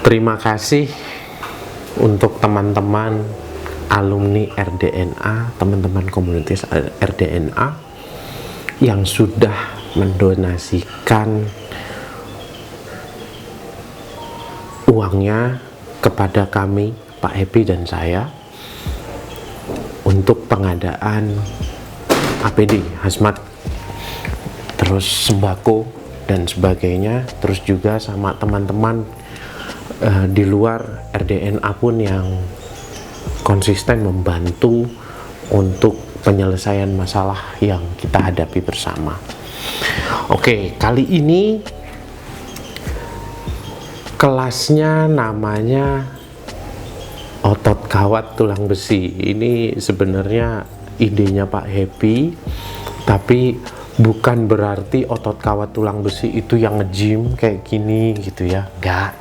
Terima kasih untuk teman-teman alumni RDNA, teman-teman komunitas RDNA yang sudah mendonasikan uangnya kepada kami, Pak Happy dan saya, untuk pengadaan APD, hazmat, terus sembako dan sebagainya, terus juga sama teman-teman di luar RDNA pun yang konsisten membantu untuk penyelesaian masalah yang kita hadapi bersama. Oke, kali ini kelasnya namanya otot kawat tulang besi. Ini sebenarnya idenya Pak Happy, tapi bukan berarti otot kawat tulang besi itu yang nge-gym kayak gini gitu ya. Enggak,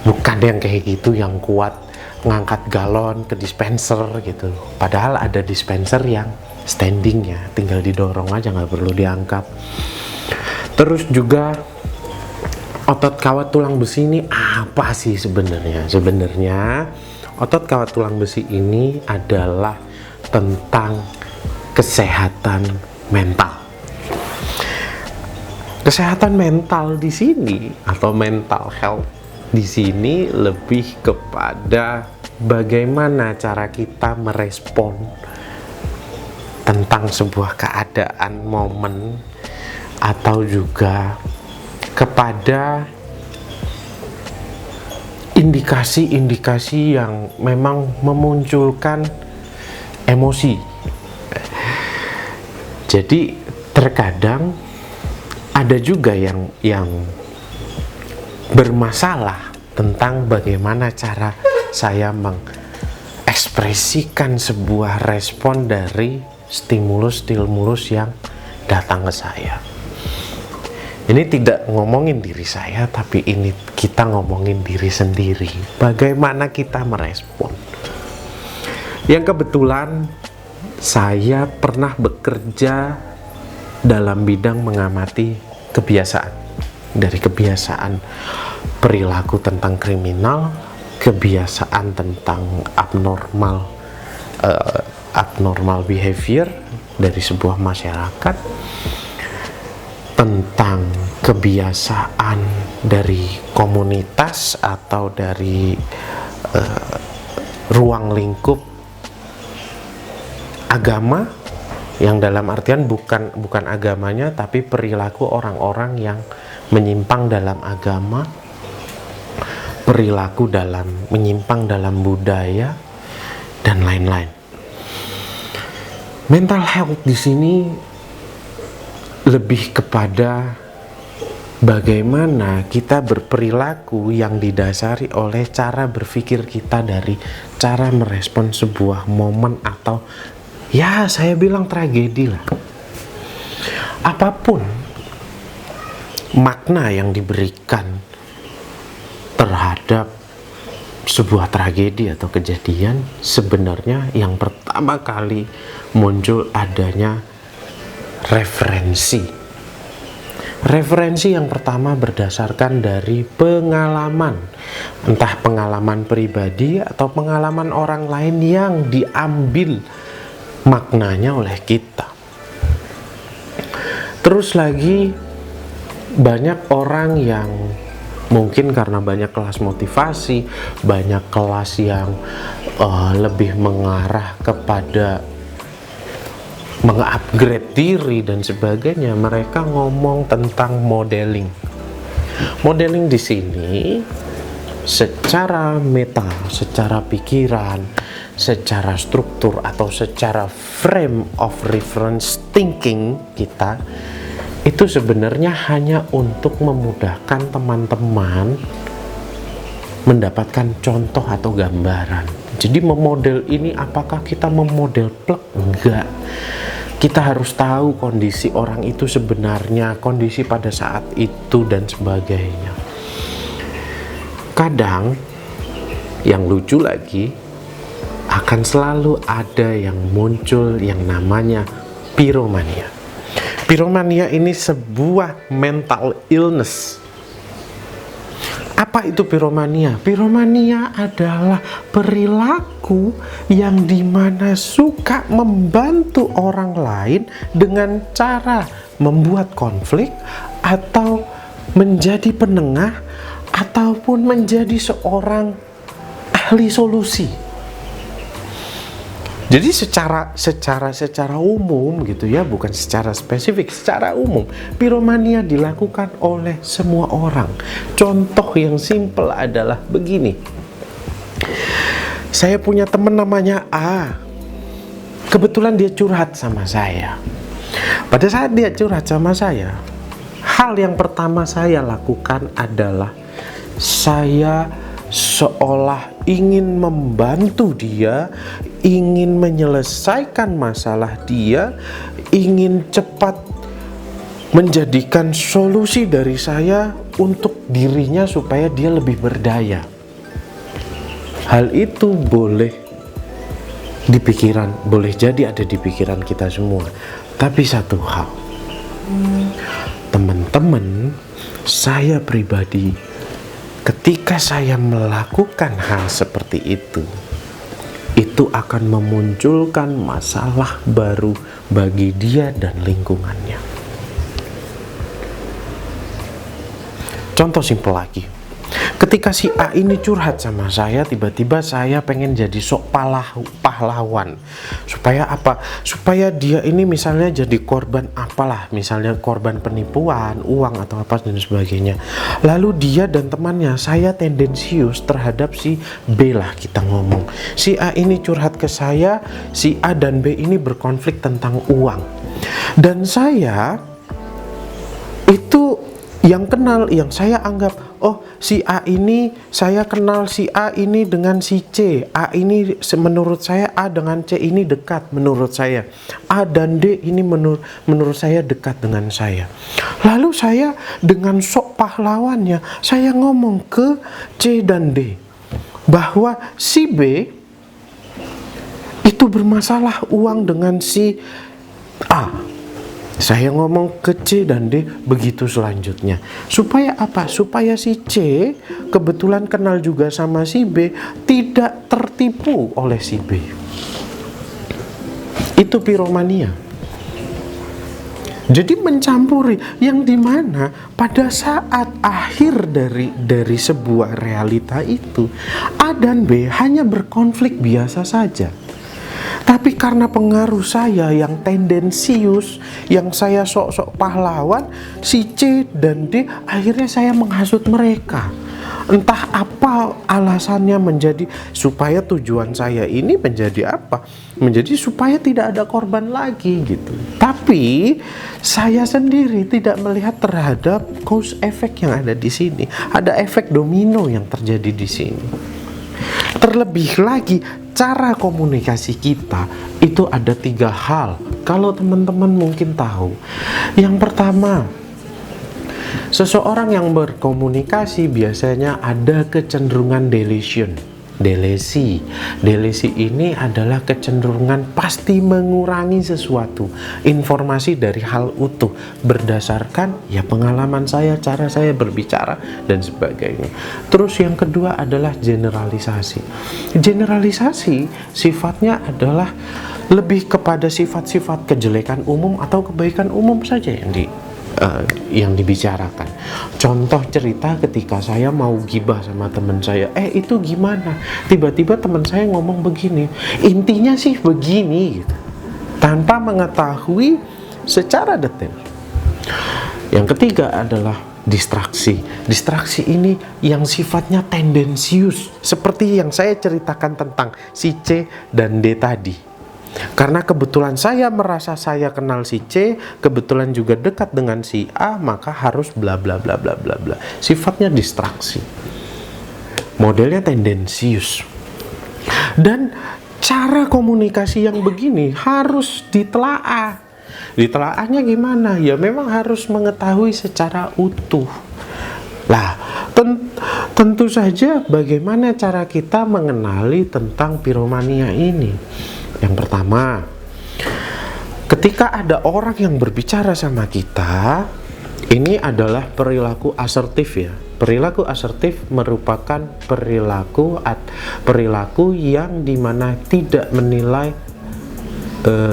bukan yang kayak gitu, yang kuat ngangkat galon ke dispenser gitu. Padahal ada dispenser yang standing ya, tinggal didorong aja, nggak perlu diangkat. Terus juga otot kawat tulang besi ini apa sih sebenarnya? Sebenarnya otot kawat tulang besi ini adalah tentang kesehatan mental. Kesehatan mental di sini atau mental health di sini lebih kepada bagaimana cara kita merespon tentang sebuah keadaan, momen, atau juga kepada indikasi-indikasi yang memang memunculkan emosi. Jadi terkadang ada juga yang bermasalah tentang bagaimana cara saya mengekspresikan sebuah respon dari stimulus-stimulus yang datang ke saya. Ini tidak ngomongin diri saya, tapi ini kita ngomongin diri sendiri. Bagaimana kita merespon. Yang kebetulan saya pernah bekerja dalam bidang mengamati kebiasaan. Dari kebiasaan perilaku tentang kriminal, kebiasaan tentang abnormal behavior dari sebuah masyarakat, tentang kebiasaan dari komunitas atau dari ruang lingkup agama, yang dalam artian bukan agamanya tapi perilaku orang-orang yang menyimpang dalam agama, perilaku menyimpang dalam budaya, dan lain-lain. Mental health di sini lebih kepada bagaimana kita berperilaku yang didasari oleh cara berpikir kita dari cara merespon sebuah momen atau ya saya bilang tragedi lah. Apapun makna yang diberikan terhadap sebuah tragedi atau kejadian, sebenarnya yang pertama kali muncul adanya referensi. Referensi yang pertama berdasarkan dari pengalaman, entah pengalaman pribadi atau pengalaman orang lain yang diambil maknanya oleh kita. Terus lagi banyak orang yang mungkin karena banyak kelas motivasi, banyak kelas yang lebih mengarah kepada mengupgrade diri dan sebagainya, mereka ngomong tentang modeling. Modeling di sini secara mental, secara pikiran, secara struktur atau secara frame of reference thinking kita itu sebenarnya hanya untuk memudahkan teman-teman mendapatkan contoh atau gambaran. Jadi memodel ini apakah kita memodel plek? Enggak. Kita harus tahu kondisi orang itu sebenarnya, kondisi pada saat itu dan sebagainya. Kadang yang lucu lagi, akan selalu ada yang muncul yang namanya piromania. Piromania ini sebuah mental illness Apa itu piromania? Piromania adalah perilaku yang dimana suka membantu orang lain dengan cara membuat konflik atau menjadi penengah ataupun menjadi seorang ahli solusi. Jadi secara umum gitu ya, bukan secara spesifik, secara umum piromania dilakukan oleh semua orang. Contoh yang simpel adalah begini. Saya punya teman namanya A. Kebetulan dia curhat sama saya. Pada saat dia curhat sama saya, hal yang pertama saya lakukan adalah saya seolah ingin membantu dia, ingin menyelesaikan masalah dia, ingin cepat menjadikan solusi dari saya untuk dirinya supaya dia lebih berdaya. Hal itu boleh di pikiran, boleh jadi ada di pikiran kita semua. Tapi satu hal, teman-teman, saya pribadi, ketika saya melakukan hal seperti itu akan memunculkan masalah baru bagi dia dan lingkungannya. Contoh simpel lagi. Ketika si A ini curhat sama saya, tiba-tiba saya pengen jadi sok pahlawan. Supaya apa? Supaya dia ini misalnya jadi korban apalah, misalnya korban penipuan, uang atau apa dan sebagainya. Lalu dia dan temannya, saya tendensius terhadap si B lah kita ngomong. Si A ini curhat ke saya, si A dan B ini berkonflik tentang uang. Dan saya itu yang kenal, yang saya anggap, oh si A ini, saya kenal si A ini dengan si C. A ini menurut saya A dengan C ini dekat menurut saya. A dan D ini menurut saya dekat dengan saya. Lalu saya dengan sok pahlawannya, saya ngomong ke C dan D bahwa si B itu bermasalah uang dengan si A. Saya ngomong ke C dan D begitu selanjutnya. Supaya apa? Supaya si C kebetulan kenal juga sama si B, tidak tertipu oleh si B. Itu piromania. Jadi mencampuri, yang dimana pada saat akhir dari sebuah realita itu, A dan B hanya berkonflik biasa saja. Tapi karena pengaruh saya yang tendensius, yang saya sok-sok pahlawan, si C dan D akhirnya saya menghasut mereka. Entah apa alasannya, menjadi supaya tujuan saya ini menjadi apa? Menjadi supaya tidak ada korban lagi gitu. Tapi saya sendiri tidak melihat terhadap cause effect yang ada di sini. Ada efek domino yang terjadi di sini. Terlebih lagi, cara komunikasi kita itu ada 3 hal. Kalau teman-teman mungkin tahu. Yang pertama, seseorang yang berkomunikasi biasanya ada kecenderungan delesi. Delesi ini adalah kecenderungan pasti mengurangi sesuatu, informasi dari hal utuh berdasarkan ya pengalaman saya, cara saya berbicara dan sebagainya. Terus yang kedua adalah generalisasi. Generalisasi sifatnya adalah lebih kepada sifat-sifat kejelekan umum atau kebaikan umum saja yang dibicarakan. Contoh cerita ketika saya mau gibah sama teman saya, itu gimana? Tiba-tiba teman saya ngomong begini, intinya sih begini gitu, tanpa mengetahui secara detail. Yang ketiga adalah distraksi. Distraksi ini yang sifatnya tendensius, seperti yang saya ceritakan tentang si C dan D tadi. Karena kebetulan saya merasa saya kenal si C, kebetulan juga dekat dengan si A, maka harus bla bla bla bla bla bla. Sifatnya distraksi. Modelnya tendensius. Dan cara komunikasi yang begini harus ditelaah. Ditelaahnya gimana? Ya memang harus mengetahui secara utuh. Lah, tentu saja bagaimana cara kita mengenali tentang piromania ini? Yang pertama, ketika ada orang yang berbicara sama kita, Ini adalah perilaku asertif ya. Perilaku asertif merupakan perilaku yang dimana tidak menilai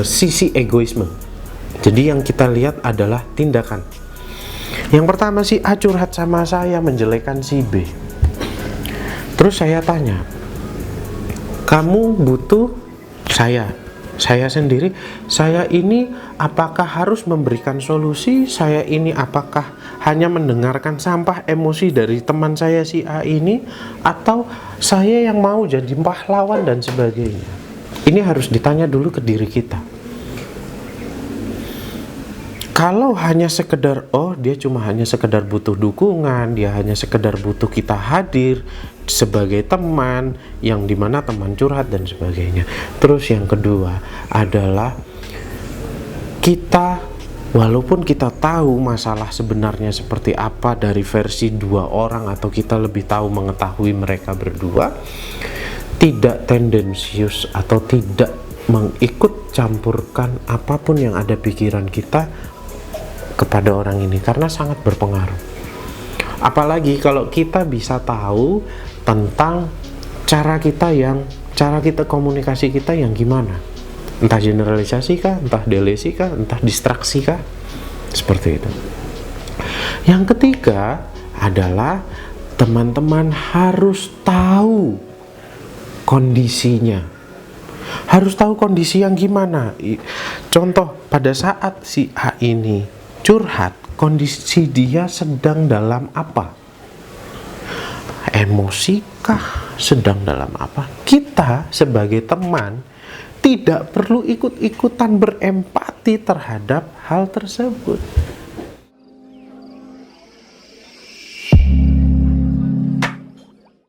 sisi egoisme. Jadi yang kita lihat adalah tindakan. Yang pertama, si A curhat sama saya menjelekkan si B. Terus saya tanya, kamu butuh saya sendiri, saya ini apakah harus memberikan solusi? Saya ini apakah hanya mendengarkan sampah emosi dari teman saya si A ini? Atau saya yang mau jadi pahlawan dan sebagainya? Ini harus ditanya dulu ke diri kita. Kalau hanya sekedar, dia cuma hanya sekedar butuh dukungan, dia hanya sekedar butuh kita hadir sebagai teman, yang dimana teman curhat dan sebagainya. Terus yang kedua adalah kita, walaupun kita tahu masalah sebenarnya seperti apa dari versi dua orang, atau kita lebih tahu mengetahui mereka berdua, tidak tendensius atau tidak mengikut campurkan apapun yang ada pikiran kita kepada orang ini, karena sangat berpengaruh. Apalagi kalau kita bisa tahu tentang cara kita komunikasi kita yang gimana, entah generalisasi kah, entah delesi kah, entah distraksi kah, seperti itu. Yang ketiga adalah teman-teman harus tahu kondisinya, harus tahu kondisi yang gimana. Contoh, pada saat si A ini curhat, kondisi dia sedang dalam apa? Emosikah? Sedang dalam apa? Kita sebagai teman tidak perlu ikut-ikutan berempati terhadap hal tersebut.